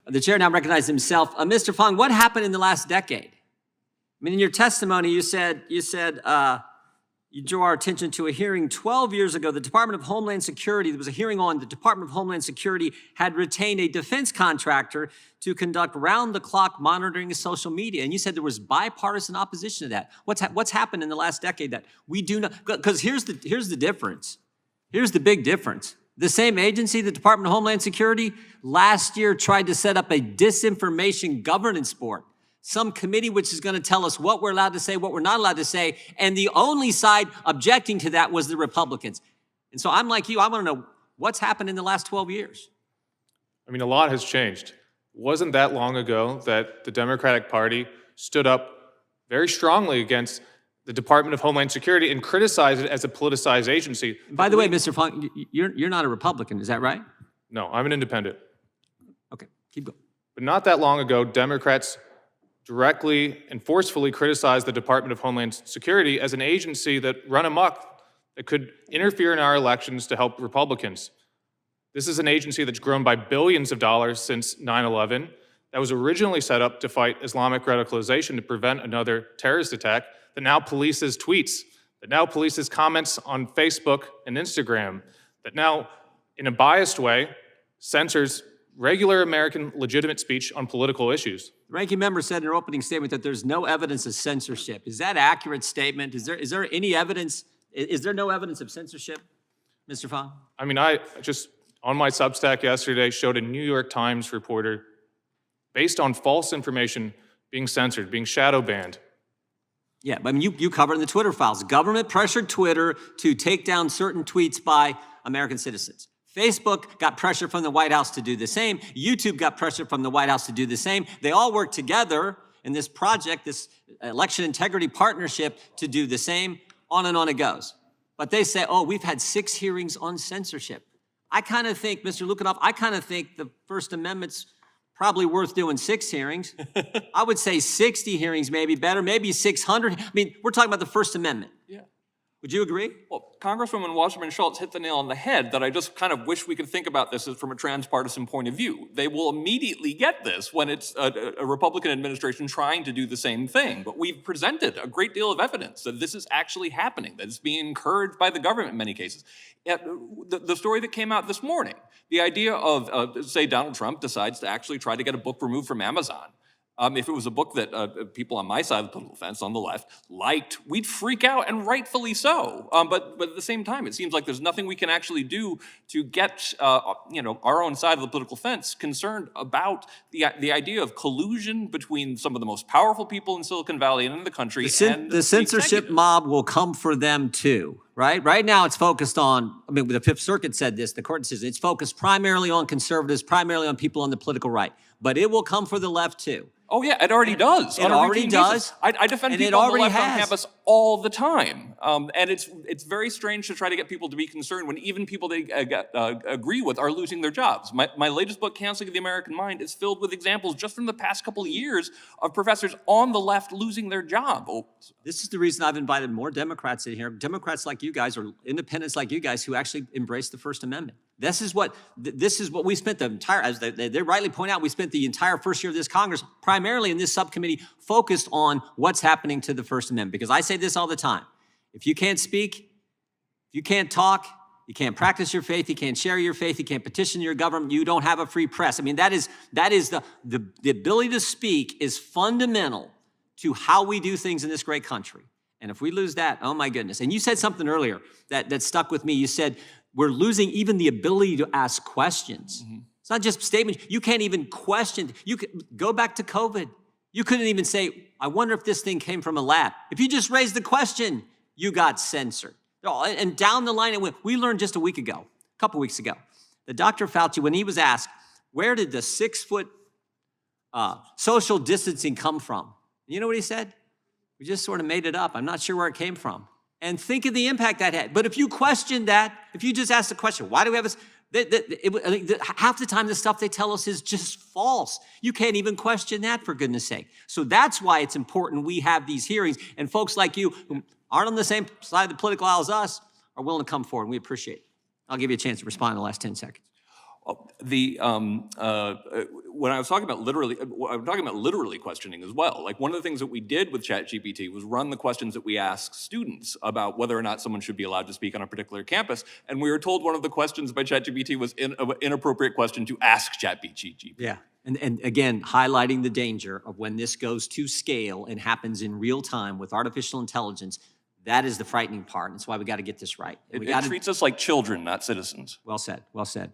The chair now recognizes himself. Mr. Fong, what happened in the last decade? I mean, in your testimony, you said you drew our attention to a hearing 12 years ago. The Department of Homeland Security, there was a hearing on the Department of Homeland Security had retained a defense contractor to conduct round-the-clock monitoring of social media. And you said there was bipartisan opposition to that. What's happened in the last decade that we do not? Because here's the difference. Here's the big difference. The same agency, the Department of Homeland Security, last year tried to set up a disinformation governance board. Some committee which is going to tell us what we're allowed to say, what we're not allowed to say, and the only side objecting to that was the Republicans. And so I'm like you, I want to know what's happened in the last 12 years. I mean, a lot has changed. It wasn't that long ago that the Democratic Party stood up very strongly against the Department of Homeland Security and criticized it as a politicized agency. By the way, Mr. Funk, you're not a Republican, is that right? No, I'm an independent. Okay, keep going. But not that long ago, Democrats directly and forcefully criticized the Department of Homeland Security as an agency that run amok, that could interfere in our elections to help Republicans. This is an agency that's grown by billions of dollars since 9/11, that was originally set up to fight Islamic radicalization to prevent another terrorist attack, that now polices tweets, that now polices comments on Facebook and Instagram, that now, in a biased way, censors regular American legitimate speech on political issues. The ranking member said in her opening statement that there's no evidence of censorship. Is that an accurate statement? Is there any evidence? Is there no evidence of censorship, Mr. Fong? I mean, I just, on my Substack yesterday, showed a New York Times reporter, based on false information, being censored, being shadow banned. Yeah, but I mean, you covered in the Twitter files. Government pressured Twitter to take down certain tweets by American citizens. Facebook got pressure from the White House to do the same. YouTube got pressure from the White House to do the same. They all work together in this project, this election integrity partnership, to do the same. On and on it goes. But they say, oh, we've had 6 hearings on censorship. I kind of think, Mr. Lukianoff, I kind of think the First Amendment's probably worth doing 6 hearings. I would say 60 hearings maybe better, maybe 600. I mean, we're talking about the First Amendment. Yeah. Would you agree? Well, Congresswoman Wasserman Schultz hit the nail on the head that I just kind of wish we could think about this as from a transpartisan point of view. They will immediately get this when it's a Republican administration trying to do the same thing. But we've presented a great deal of evidence that this is actually happening, that it's being encouraged by the government in many cases. The story that came out this morning, the idea of, say, Donald Trump decides to actually try to get a book removed from Amazon. If it was a book that people on my side of the political fence, on the left, liked, we'd freak out, and rightfully so. But at the same time, it seems like there's nothing we can actually do to get our own side of the political fence concerned about the idea of collusion between some of the most powerful people in Silicon Valley and in the country. The censorship mob will come for them too, right? Right now it's focused on, I mean, the Fifth Circuit said this, the court says it's focused primarily on conservatives, primarily on people on the political right. But it will come for the left too. Oh yeah, it already does. It already does. I defend people on the left on campus all the time, and it's very strange to try to get people to be concerned when even people they agree with are losing their jobs. My latest book, Canceling the American Mind, is filled with examples just from the past couple of years of professors on the left losing their job. This is the reason I've invited more Democrats in here, Democrats like you guys or independents like you guys who actually embrace the First Amendment. This is what we spent the entire, as they rightly point out, we spent the entire first year of this Congress primarily in this subcommittee focused on what's happening to the First Amendment. Because I say this all the time. If you can't speak, if you can't talk, you can't practice your faith, you can't share your faith, you can't petition your government, you don't have a free press. I mean, that is the ability to speak is fundamental to how we do things in this great country. And if we lose that, oh my goodness. And you said something earlier that stuck with me. You said, we're losing even the ability to ask questions. Mm-hmm. It's not just statements. You can't even question. You could go back to COVID. You couldn't even say, I wonder if this thing came from a lab. If you just raised the question, you got censored. And down the line it went. We learned just a couple weeks ago, that Dr. Fauci, when he was asked, where did the 6-foot social distancing come from? You know what he said? We just sort of made it up. I'm not sure where it came from. And think of the impact that had. But if you question that, if you just ask the question, why do we have this? Half the time the stuff they tell us is just false. You can't even question that, for goodness sake. So that's why it's important we have these hearings. And folks like you who aren't on the same side of the political aisle as us are willing to come forward. And we appreciate it. I'll give you a chance to respond in the last 10 seconds. When I was talking about literally questioning as well. Like one of the things that we did with ChatGPT was run the questions that we ask students about whether or not someone should be allowed to speak on a particular campus, and we were told one of the questions by ChatGPT was an inappropriate question to ask ChatGPT. Yeah. And again, highlighting the danger of when this goes to scale and happens in real time with artificial intelligence. That is the frightening part. That's why we got to get this right. And It treats us like children, not citizens. Well said. Well said.